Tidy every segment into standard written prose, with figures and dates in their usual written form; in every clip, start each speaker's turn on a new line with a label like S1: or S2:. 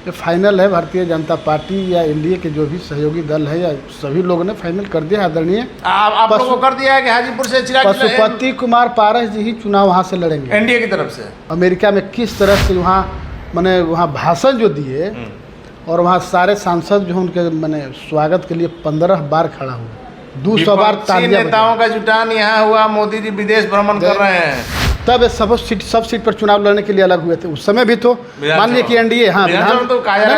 S1: ये फाइनल है। भारतीय जनता पार्टी या एनडीए के जो भी सहयोगी दल है या सभी लोगों ने फाइनल कर दिया। आदरणीय
S2: आप लोगों को कर दिया है कि हाजीपुर से चिराग
S1: पशुपति कुमार पारस जी ही चुनाव वहाँ से लड़ेंगे
S2: एनडीए की तरफ से।
S1: अमेरिका में किस तरह से वहाँ मैंने वहाँ भाषण जो दिए और वहाँ सारे सांसद जो उनके मैंने स्वागत के लिए 15 बार खड़ा हुआ, 200 बार तालियां।
S2: नेताओं का जुटान यहाँ हुआ, मोदी जी विदेश भ्रमण कर रहे हैं।
S1: तब सब सीट पर चुनाव लड़ने के लिए अलग हुए थे। उस समय भी तो मानिए कि एनडीए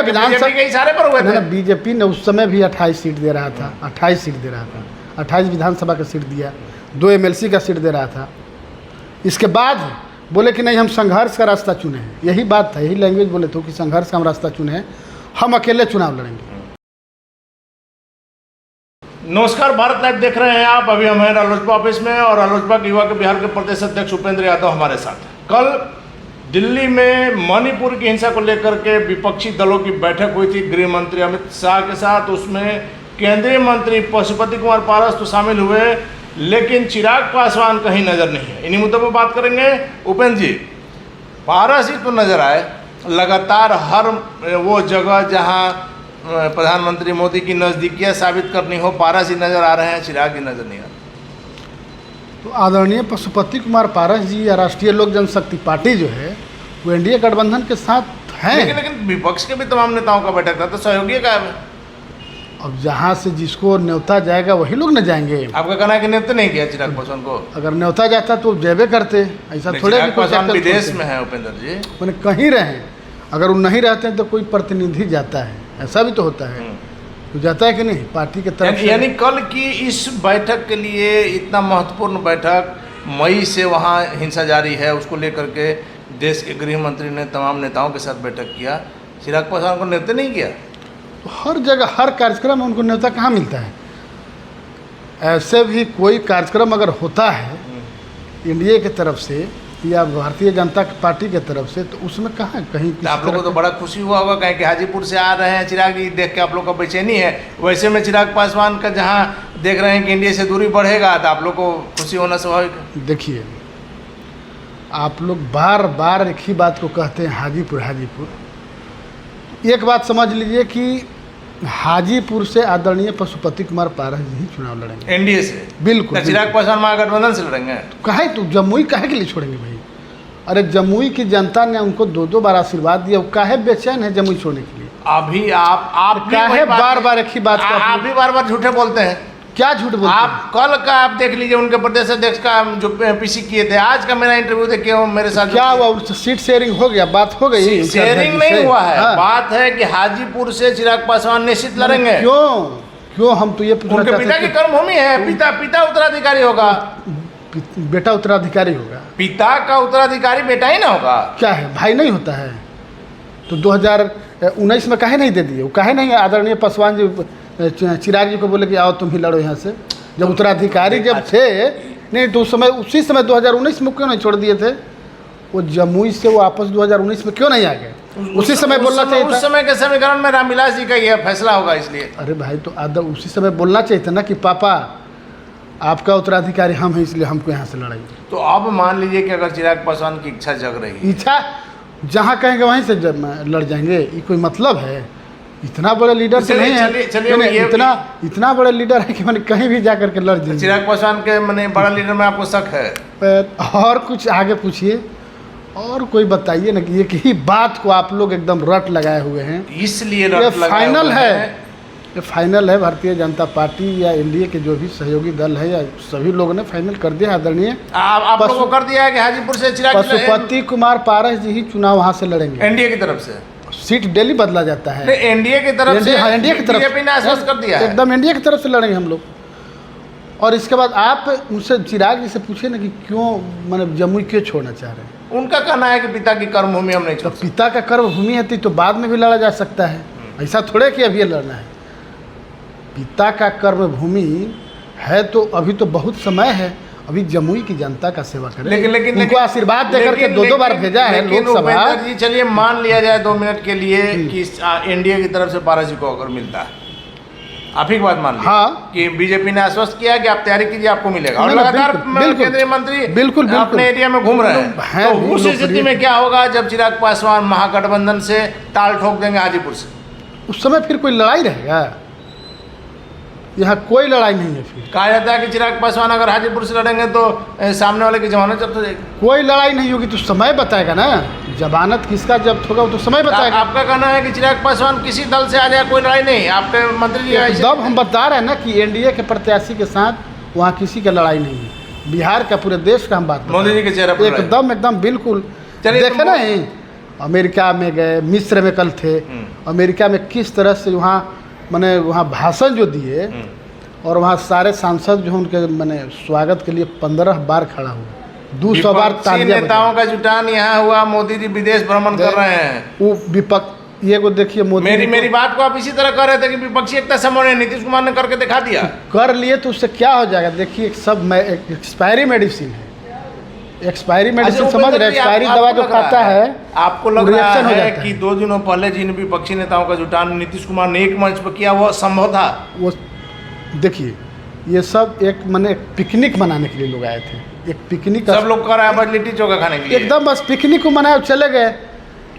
S1: विधानसभा बीजेपी ने उस समय भी 28 सीट दे रहा था, 28 सीट दे रहा था, 28 विधानसभा का सीट दिया, 2 एमएलसी का सीट दे रहा था। इसके बाद बोले कि नहीं हम संघर्ष का रास्ता चुने हैं, यही बात था, यही लैंग्वेज बोले थे कि संघर्ष का हम रास्ता चुने हैं, हम अकेले चुनाव लड़ेंगे।
S2: नमस्कार, भारत लाइव देख रहे हैं आप। अभी हम हैं रालोसपा ऑफिस में और रालोसपा के युवा के बिहार के प्रदेश अध्यक्ष उपेंद्र यादव हमारे साथ। कल दिल्ली में मणिपुर की हिंसा को लेकर के विपक्षी दलों की बैठक हुई थी गृह मंत्री अमित शाह के साथ। उसमें केंद्रीय मंत्री पशुपति कुमार पारस तो शामिल हुए, लेकिन चिराग पासवान कहीं नजर नहीं है। इन्हीं मुद्दों पर बात करेंगे। उपेंद्र जी, पारस ही तो नजर आए लगातार हर वो जगह जहां प्रधानमंत्री मोदी की नज़दीकियाँ साबित करनी हो, पारस ही नज़र आ रहे हैं, चिराग ही नज़र नहीं आ रहे।
S1: तो आदरणीय पशुपति कुमार पारस जी या राष्ट्रीय लोक जनशक्ति पार्टी जो है वो एनडीए गठबंधन के साथ हैं।
S2: लेकिन विपक्ष के भी तमाम नेताओं का बैठक था, तो सहयोगी का है।
S1: अब जहाँ से जिसको न्योता जाएगा वही लोग न जाएंगे।
S2: आपका कहना है कि न्योता नहीं किया चिराग पासवान को?
S1: अगर न्योता जाता तो जेबे करते, ऐसा थोड़े भी।
S2: पासवान विदेश में है उपेंद्र जी,
S1: मैंने कहीं रहे, अगर वो नहीं रहते हैं तो कोई प्रतिनिधि जाता है, ऐसा भी तो होता है। तो जाता है कि नहीं पार्टी के तरफ से।
S2: यानी कल की इस बैठक के लिए इतना महत्वपूर्ण बैठक, मई से वहाँ हिंसा जारी है, उसको लेकर के देश के गृह मंत्री ने तमाम नेताओं के साथ बैठक किया, चिराग पासवान को न्योता नहीं किया?
S1: तो हर जगह हर कार्यक्रम में उनको न्योता कहाँ मिलता है? ऐसे भी कोई कार्यक्रम अगर होता है एनडीए की तरफ से या भारतीय जनता पार्टी के तरफ से, तो उसमें कहाँ कहीं
S2: आप लोगों को तो बड़ा खुशी हुआ होगा कहीं कि हाजीपुर से आ रहे हैं चिराग जी, देख के आप लोग का बेचैनी है। वैसे में चिराग पासवान का जहाँ देख रहे हैं कि एनडीए से दूरी बढ़ेगा, तो आप लोग को खुशी होना स्वाभाविक है।
S1: देखिए, आप लोग बार बार एक ही बात को कहते हैं, हाजीपुर हाजीपुर। एक बात समझ लीजिए कि हाजीपुर से आदरणीय पशुपति कुमार पारस जी ही चुनाव लड़ेंगे
S2: एनडीए से।
S1: बिल्कुल।
S2: चिराग पासवान महागठबंधन से लड़ेंगे।
S1: काहे तो जमुई काहे के लिए छोड़ेंगे भाई? अरे जमुई की जनता ने उनको 2-2 बार आशीर्वाद दिया, वो काहे बेचैन है जमुई छोड़ने के लिए?
S2: अभी आप
S1: काहे बार बार एक ही बात को
S2: आप भी बार बार झूठे बोलते हैं।
S1: क्या झूठ बोलते
S2: आप कल का आप देख लीजिए, उनके प्रदेश अध्यक्ष का जो पीसी किए थे, आज का मेरा इंटरव्यू देखिए, मेरे साथ
S1: क्या हुआ? सीट शेयरिंग हो गया, बात हो गई?
S2: शेयरिंग नहीं हुआ है। हाँ। बात है कि हाजीपुर से चिराग पासवान निश्चित लड़ेंगे।
S1: क्यों हम तो ये पूछना
S2: चाहते हैं। पिता की कर्मभूमि है, पिता उत्तराधिकारी होगा,
S1: बेटा उत्तराधिकारी होगा।
S2: पिता का उत्तराधिकारी बेटा ही ना होगा? क्या
S1: है, भाई नहीं होता है? तो 2019 में काहे नहीं दे दिए? वो काहे नहीं आदरणीय पासवान जी चिराग जी को बोले कि आओ तुम ही लड़ो यहाँ से? जब उत्तराधिकारी जब थे नहीं तो उस समय, उसी समय 2019 में क्यों नहीं छोड़ दिए थे? वो जमुई से वो वापस 2019 में क्यों नहीं आ गए? उसी समय बोलना चाहिए था।
S2: उस समय के समीकरण में रामविलास जी का यह फैसला होगा, इसलिए।
S1: अरे भाई, तो उसी समय बोलना चाहिए था ना कि पापा आपका उत्तराधिकारी हम हैं, इसलिए हमको यहाँ से लड़ाइए।
S2: तो अब मान लीजिए कि अगर चिराग पासवान की इच्छा जग रही है,
S1: इच्छा जहाँ कहेंगे वहीं से लड़ जाएंगे, ये कोई मतलब है? इतना बड़े लीडर से नहीं है, इतना बड़े लीडर है कि मैंने कहीं भी जा करके लड़ जाएंगे।
S2: चिराग पासवान के मैंने बड़ा लीडर में आपको शक है?
S1: और कुछ आगे पूछिए, और कोई बताइए ना कि एक ही बात को आप लोग एकदम रट लगाए हुए हैं,
S2: इसलिए
S1: फाइनल है। ये फाइनल है। भारतीय जनता पार्टी या एनडीए के जो भी सहयोगी दल है या सभी लोगों ने फाइनल कर दिया। आदरणीय
S2: आप लोगों को कर दिया है कि हाजीपुर से चिराग
S1: पशुपति कुमार पारस जी ही चुनाव वहाँ से लड़ेंगे
S2: एनडीए की तरफ से।
S1: सीट डेली बदला जाता है।
S2: एनडीए की तरफ से,
S1: एनडीए की तरफ
S2: बीजेपी ने आश्वस्त कर दिया है,
S1: एकदम एनडीए की तरफ से लड़ेंगे हम लोग। और इसके बाद आप उनसे चिराग जी से पूछिए ना कि क्यों मतलब जमुई क्यों छोड़ना चाह रहे हैं?
S2: उनका कहना है कि पिता की कर्मभूमि हम नहीं छोड़ सकते।
S1: पिता का कर्मभूमि है तो बाद में भी लड़ा जा सकता है, ऐसा थोड़े कि अभी लड़ना है। पिता का कर्मभूमि है तो अभी तो बहुत समय है, अभी जमुई की जनता का सेवा करें। लेकिन उनको आशीर्वाद देकर के 2-2 बार भेजा है लोकसभा।
S2: जी चलिए मान लिया जाए 2 मिनट के लिए कि एनडीए की तरफ से पारस जी को अगर मिलता है, आप ही की बात मान ली
S1: हाँ।
S2: कि बीजेपी ने आश्वस्त किया कि आप तैयारी कीजिए, आपको मिलेगा, और
S1: नहीं,
S2: लगातार
S1: बिल्कुल,
S2: केंद्रीय मंत्री
S1: बिल्कुल
S2: अपने एरिया में घूम रहे
S1: हैं
S2: हैं। तो
S1: भी
S2: उस
S1: लोकप्रिय।
S2: स्थिति में क्या होगा जब चिराग पासवान महागठबंधन से ताल ठोक देंगे हाजीपुर से?
S1: उस समय फिर कोई लड़ाई रहेगा? यहाँ कोई लड़ाई नहीं है। फिर
S2: कहा जाता है कि चिराग पासवान अगर हाजीपुर से लड़ेंगे तो सामने वाले की जमानत जब्त हो जाएगी।
S1: कोई लड़ाई नहीं होगी तो समय बताएगा ना, जमानत किसका जब्त होगा वो तो समय बताएगा।
S2: आपका कहना है कि चिराग पासवान किसी दल से आ जाए कोई लड़ाई नहीं, आपके मंत्री जी ऐसे-
S1: एकदम हम बता रहे हैं ना कि एनडीए के प्रत्याशी के साथ वहाँ किसी का लड़ाई नहीं है। बिहार का, पूरे देश का हम बात बता
S2: मोदी
S1: रहे
S2: जी
S1: हैं।
S2: के चेहरे पर
S1: एकदम एकदम बिल्कुल।
S2: चलिए,
S1: देखे नहीं, अमेरिका में गए, मिस्र में कल थे, अमेरिका में किस तरह से वहाँ मैंने वहाँ भाषण जो दिए, और वहाँ सारे सांसद जो उनके मैंने स्वागत के लिए 15 बार खड़ा हुआ, 200 बार
S2: विपक्षी
S1: तालियां
S2: नेताओं का जुटान यहाँ हुआ, मोदी जी विदेश भ्रमण कर रहे हैं।
S1: वो विपक्ष ये को देखिए, मोदी जी
S2: मेरी बात को आप इसी तरह कर रहे थे कि विपक्षी एकता समन्वय नीतीश कुमार ने करके दिखा दिया।
S1: कर लिए तो उससे क्या हो जाएगा? देखिए सब एक्सपायरी मेडिसिन है, एक्सपायरी मेडिसिन समझ रहे, एक्सपायरी दवा जो खाता है
S2: आपको लग रहा
S1: रिएक्शन हो
S2: है
S1: जाता
S2: कि
S1: है।
S2: 2 दिनों पहले जिन विपक्षी नेताओं का जुटान नीतीश कुमार ने एक मंच पर किया वो संभव था?
S1: वो देखिए, ये सब एक मैंने पिकनिक मनाने के लिए लोग आए थे, एक पिकनिक
S2: सब लोग कर रहे हैं बस लिट्टी चोखा खाने के लिए।
S1: एकदम बस पिकनिक को मनाए और चले गए।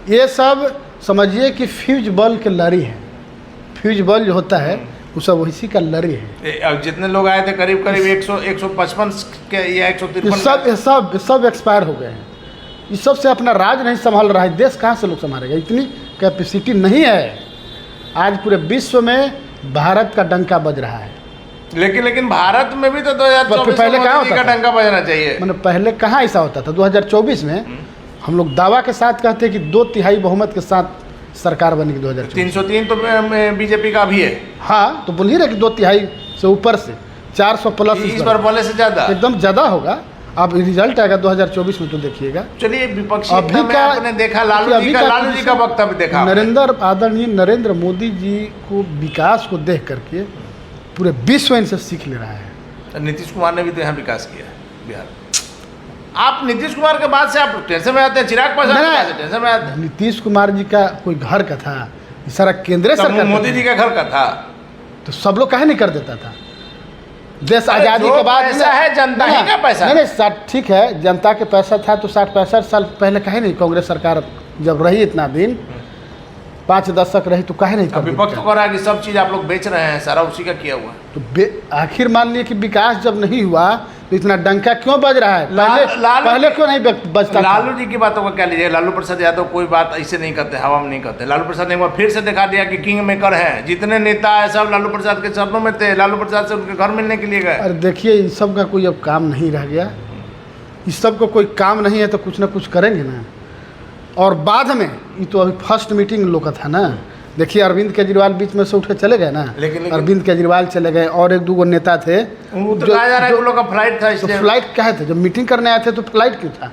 S1: ये सब समझिए कि फ्यूज बल्ब के लड़ी है, फ्यूज बल्ब जो होता है वो सब उसी का लड़ी है।
S2: अब जितने लोग आए थे करीब करीब 155 के या 153
S1: ये सब एक्सपायर हो गए हैं। इस सब से अपना राज नहीं संभाल रहा है देश, कहाँ से लोग संभालेगा? इतनी कैपेसिटी नहीं है। आज पूरे विश्व में भारत का डंका बज रहा है।
S2: लेकिन भारत में भी तो 2024
S1: पहले
S2: में
S1: कहाँ
S2: मोदी जी
S1: होता
S2: का
S1: था?
S2: डंका बजना चाहिए।
S1: मैंने पहले कहाँ ऐसा होता था? 2024 में हम लोग दावा के साथ कहते हैं कि 2/3 बहुमत के साथ सरकार बनेगी 2024।
S2: 303 तो बीजेपी का भी है।
S1: हाँ, तो बोलिए ना कि 2/3 से ऊपर से 400 प्लस
S2: इस बार बोले से ज्यादा
S1: एकदम ज़्यादा होगा। अब रिजल्ट आएगा 2024 में तो देखिएगा।
S2: चलिए, विपक्षी
S1: अभी
S2: एकता में
S1: का
S2: आपने देखा लालू जी का वक्तव्य देखा आपने।
S1: आदरणीय नरेंद्र मोदी जी को विकास को देख करके पूरे विश्व इनसे सीख ले रहा है।
S2: नीतीश कुमार ने भी तो यहाँ विकास किया है बिहार। आप नीतीश कुमार के बाद से आप टेंशन में आते हैं, चिराग पासवान के बाद से टेंशन में आते हैं।
S1: नीतीश कुमार जी का कोई घर का था? ये सारा केंद्र सरकार
S2: मोदी जी का घर का था
S1: तो सब लोग काहे नहीं कर देता था? देश आज़ादी के बाद
S2: पैसा है जनता ही का पैसा।
S1: नहीं, ठीक है, जनता के पैसा था तो 60-65 साल पहले काहे नहीं कांग्रेस सरकार जब रही इतना दिन, 5 दशक रही तो काहे नहीं कर
S2: विपक्ष को कह रहा है कि सब चीज़ आप लोग बेच रहे हैं, सारा उसी का किया हुआ।
S1: तो आखिर मान लिए कि विकास जब नहीं हुआ तो इतना डंका क्यों बज रहा है? पहले क्यों नहीं बजता?
S2: लालू जी की बातों का क्या लीजिए? लालू प्रसाद यादव कोई बात ऐसे नहीं करते, हवा में नहीं करते। लालू प्रसाद ने एक बार फिर से दिखा दिया कि किंग मेकर है। जितने नेता है सब लालू प्रसाद के चरणों में थे, लालू प्रसाद से उनके घर मिलने के लिए गए।
S1: अरे देखिए, इस सब का कोई अब काम नहीं रह गया। इस सब को कोई काम नहीं है तो कुछ ना कुछ करेंगे ना। और बाद में ये तो अभी फर्स्ट मीटिंग लोग का था ना। देखिए, अरविंद केजरीवाल बीच में से उठ के चले गए ना।
S2: लेकिन
S1: अरविंद केजरीवाल चले गए और 1-2 नेता थे।
S2: तो कहा जा रहा है उन लोग का फ्लाइट था, इसलिए
S1: फ्लाइट क्या है? जब मीटिंग करने आए थे तो फ्लाइट क्यों था?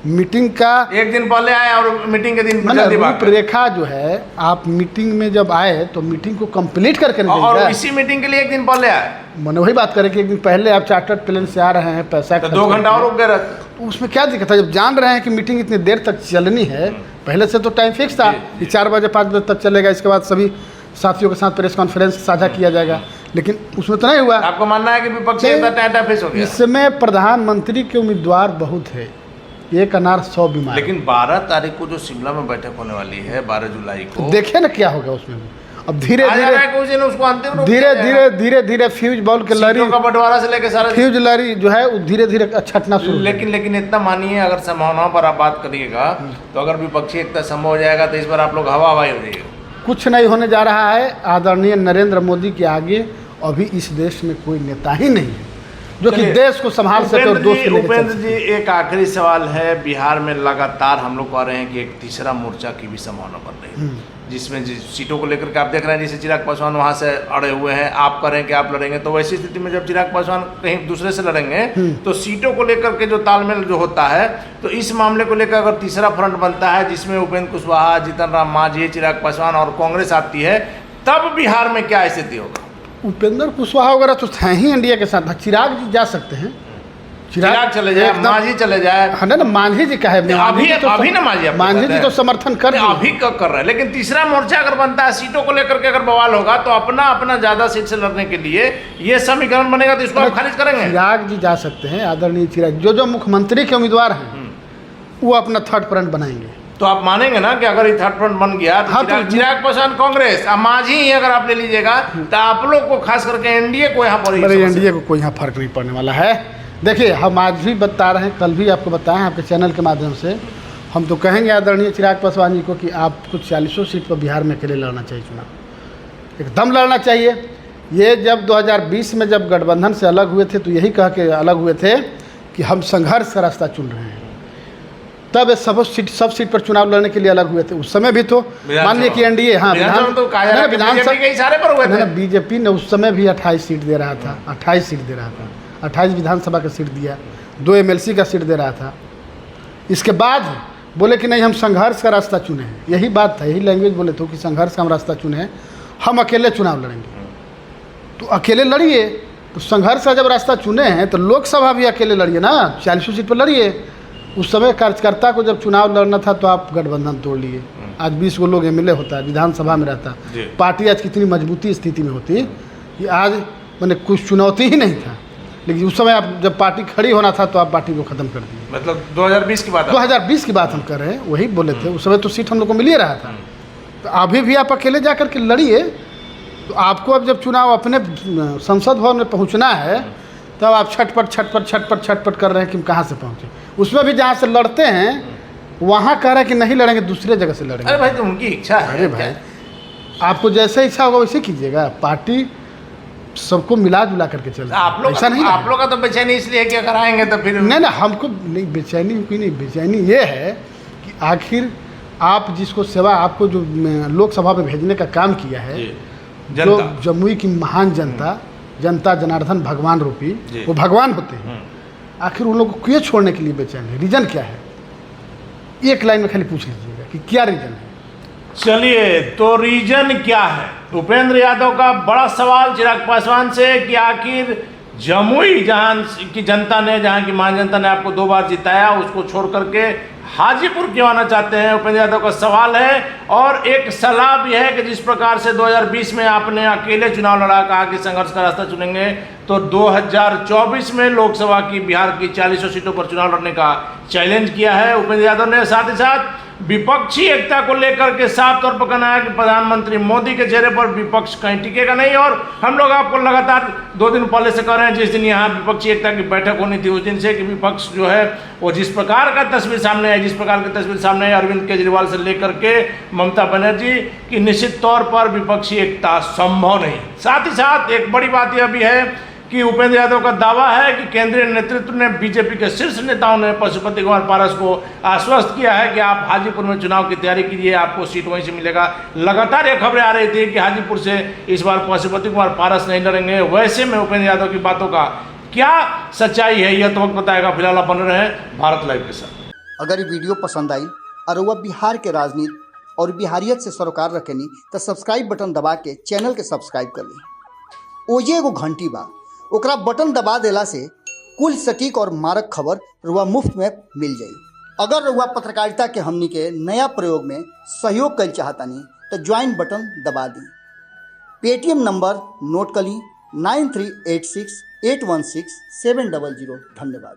S1: मीटिंग का
S2: एक दिन पहले आए और मीटिंग के दिन
S1: मतलब
S2: जल्दी भाग गए।
S1: रूपरेखा जो है, आप मीटिंग में जब आए तो मीटिंग को कंप्लीट करके नहीं
S2: और
S1: जाइएगा।
S2: इसी मीटिंग के लिए एक दिन पहले आए,
S1: मैंने वही बात करें कि एक दिन पहले आप चार्टर्ड प्लेन से आ रहे हैं, पैसा
S2: तो 2 घंटा और रुक गए रहते।
S1: उसमें क्या दिक्कत है? जब जान रहे हैं कि मीटिंग इतनी देर तक चलनी है, पहले से तो टाइम फिक्स था कि 4 बजे 5 बजे तक चलेगा। इसके बाद सभी साथियों के साथ प्रेस कॉन्फ्रेंस साझा किया जाएगा, लेकिन उसमें तो नहीं हुआ।
S2: आपको मानना है कि विपक्षी एकता टाटा फेस हो गया?
S1: इसमें प्रधानमंत्री के उम्मीदवार बहुत है, एक अनार 100 बीमार।
S2: लेकिन 12 तारीख को जो शिमला में बैठक होने वाली है, 12 जुलाई को,
S1: देखे ना क्या होगा उसमें। अब धीरे धीरे फ्यूज बॉल के लड़ी
S2: का बंटवारा से लेकर सारा
S1: फ्यूज लड़ी जो है वो धीरे धीरे छटना शुरू।
S2: लेकिन इतना मानिए, अगर संभावनाओं पर आप बात करिएगा तो अगर विपक्षी एकता संभव हो जाएगा तो इस बार आप लोग हवा हवाई हो जाएगा।
S1: कुछ नहीं होने जा रहा है। आदरणीय नरेंद्र मोदी के आगे अभी इस देश में कोई नेता ही नहीं है जो कि देश को संभाल सके और दोस्त को लेकर
S2: उपेंद्र जी, एक आखिरी सवाल है। बिहार में लगातार हम लोग कह रहे हैं कि एक तीसरा मोर्चा की भी संभावना बन रही है, जिसमें सीटों को लेकर के आप देख रहे हैं जैसे चिराग पासवान वहाँ से अड़े हुए हैं, आप कह रहे हैं कि आप लड़ेंगे। तो वैसी स्थिति में जब चिराग पासवान कहीं दूसरे से लड़ेंगे तो सीटों को लेकर के जो तालमेल जो होता है, तो इस मामले को लेकर अगर तीसरा फ्रंट बनता है जिसमें उपेंद्र कुशवाहा, जीतन राम मांझी, चिराग पासवान और कांग्रेस आती है, तब बिहार में क्या स्थिति होगा?
S1: उपेंद्र कुशवाहा वगैरह तो हैं ही इंडिया के साथ। चिराग जी जा सकते हैं,
S2: चिराग चले जाए,
S1: एकदम-
S2: मांझी चले जाए,
S1: हाँ ना, मांझी जी का है
S2: अभी ना
S1: मांझी जी तो समर्थन कर दिए।
S2: अभी कर रहे हैं, लेकिन तीसरा मोर्चा अगर बनता है सीटों को लेकर के, अगर बवाल होगा तो अपना अपना ज्यादा सीट से लड़ने के लिए ये समीकरण बनेगा, तो इसको आप खारिज करेंगे।
S1: चिराग जी जा सकते हैं, आदरणीय चिराग, जो मुख्यमंत्री के उम्मीदवार हैं वो अपना थर्ड फ्रंट बनाएंगे।
S2: तो आप मानेंगे ना कि अगर ये थर्ड फ्रंट बन गया तो
S1: हाँ, तो
S2: चिराग पासवान कांग्रेस, अब मांझी ही अगर आप ले लीजिएगा तो आप लोग को खास करके एनडीए को यहाँ पर
S1: मेरे एनडीए को कोई यहाँ फर्क नहीं पड़ने वाला है। देखिए, हम आज भी बता रहे हैं, कल भी आपको बताएं आपके चैनल के माध्यम से, हम तो कहेंगे आदरणीय चिराग पासवान जी को कि आपको 40 सीट पर बिहार में अकेले लड़ना चाहिए चुनाव, एकदम लड़ना चाहिए। ये जब 2020 में जब गठबंधन से अलग हुए थे तो यही कह के अलग हुए थे कि हम संघर्ष का रास्ता चुन रहे हैं, तब सब सीट पर चुनाव लड़ने के लिए अलग हुए थे। उस समय भी तो मानिए कि एनडीए, हाँ विधानसभा बीजेपी ने उस समय भी 28 सीट दे रहा था, 28 सीट दे रहा था, 28 विधानसभा का सीट दिया, 2 एमएलसी का सीट दे रहा था। इसके बाद बोले कि नहीं, हम संघर्ष का रास्ता चुने हैं, यही बात था, यही लैंग्वेज बोले थे कि संघर्ष का हम रास्ता चुने हैं, हम अकेले चुनाव लड़ेंगे। तो अकेले लड़िए, तो संघर्ष का जब रास्ता चुने हैं तो लोकसभा भी अकेले लड़िए ना, 40 सीट पर लड़िए। उस समय कार्यकर्ता को जब चुनाव लड़ना था तो आप गठबंधन तोड़ लिए। आज 20 गो लोग एमएलए होता है, विधानसभा में रहता, पार्टी आज कितनी मजबूती स्थिति में होती कि आज मैंने कुछ चुनौती ही नहीं था। लेकिन उस समय आप जब पार्टी खड़ी होना था तो आप पार्टी को ख़त्म कर दिए।
S2: मतलब 2020 की बात,
S1: 2020 की बात हम कर रहे हैं, वही बोले थे। उस समय तो सीट हम लोग को मिल ही रहा था। तो अभी भी आप अकेले जा कर के लड़िए। तो आपको अब जब चुनाव अपने संसद भवन में पहुंचना है तब आप छटपट कर रहे हैं कि हम कहाँ से पहुँचे। उसमें भी जहाँ से लड़ते हैं वहाँ कह रहे हैं कि नहीं लड़ेंगे, दूसरे जगह से लड़ेंगे।
S2: अरे भाई, तो उनकी इच्छा है।
S1: अरे भाई, आपको जैसे इच्छा होगा वैसे कीजिएगा। पार्टी सबको मिला जुला करके चल,
S2: आप लोग
S1: ऐसा नहीं।
S2: आप लोग का तो बेचैनी इसलिए कि अगर आएंगे तो फिर
S1: नहीं, हमको नहीं बेचैनी की नहीं, बेचैनी ये है कि आखिर आप जिसको सेवा, आपको जो लोकसभा में भेजने का काम किया है, जो जमुई की महान जनता जनार्दन भगवान रूपी, वो भगवान होते हैं, आखिर उन लोगों को क्यों छोड़ने के लिए बेचैन है? रीजन क्या है? एक लाइन में खाली पूछ लीजिएगा कि क्या रीजन है।
S2: चलिए, तो रीजन क्या है? उपेंद्र यादव का बड़ा सवाल चिराग पासवान से कि आखिर जमुई जहां की जनता ने, जहां की महान जनता ने आपको 2 बार जिताया, उसको छोड़ करके हाजीपुर क्यों आना चाहते हैं, उपेंद्र यादव का सवाल है। और एक सलाह भी है कि जिस प्रकार से 2020 में आपने अकेले चुनाव लड़ा, कहा कि संघर्ष का रास्ता चुनेंगे, तो 2024 में लोकसभा की, बिहार की 40 सीटों पर चुनाव लड़ने का चैलेंज किया है उपेंद्र यादव ने। साथ ही साथ विपक्षी एकता को लेकर के साफ तौर पर कहना है कि प्रधानमंत्री मोदी के चेहरे पर विपक्ष कहीं टिकेगा नहीं। और हम लोग आपको लगातार 2 दिन पहले से कह रहे हैं, जिस दिन यहाँ विपक्षी एकता की बैठक होनी थी उस दिन से, कि विपक्ष जो है वो जिस प्रकार का तस्वीर सामने है, जिस प्रकार की तस्वीर सामने है अरविंद केजरीवाल से लेकर के ममता बनर्जी की, निश्चित तौर पर विपक्षी एकता संभव नहीं। साथ ही साथ एक बड़ी बात यह भी है कि उपेंद्र यादव का दावा है कि केंद्रीय नेतृत्व ने, बीजेपी के शीर्ष नेताओं ने पशुपति कुमार पारस को आश्वस्त किया है कि आप हाजीपुर में चुनाव की तैयारी कीजिए, आपको सीट वहीं से मिलेगा। लगातार ये खबरें आ रही थी कि हाजीपुर से इस बार पशुपति कुमार पारस नहीं लड़ेंगे। वैसे में उपेंद्र यादव की बातों का क्या सच्चाई है, यह तो वक्त बताएगा। फिलहाल आप बने रहे भारत लाइव के साथ।
S3: अगर ये वीडियो पसंद आई और वह बिहार के राजनीति और बिहारियत से सरोकार रखेनी तो सब्सक्राइब बटन दबा के चैनल के सब्सक्राइब कर ली। ओजे एगो घंटी बा, ओकरा बटन दबा देला से कुल सटीक और मारक खबर रुआ मुफ्त में मिल जाई। अगर रुआ पत्रकारिता के हमनी के नया प्रयोग में सहयोग कर चाहतानी तो ज्वाइन बटन दबा दी। पेटीएम नंबर नोट कर ली 9386816700। धन्यवाद।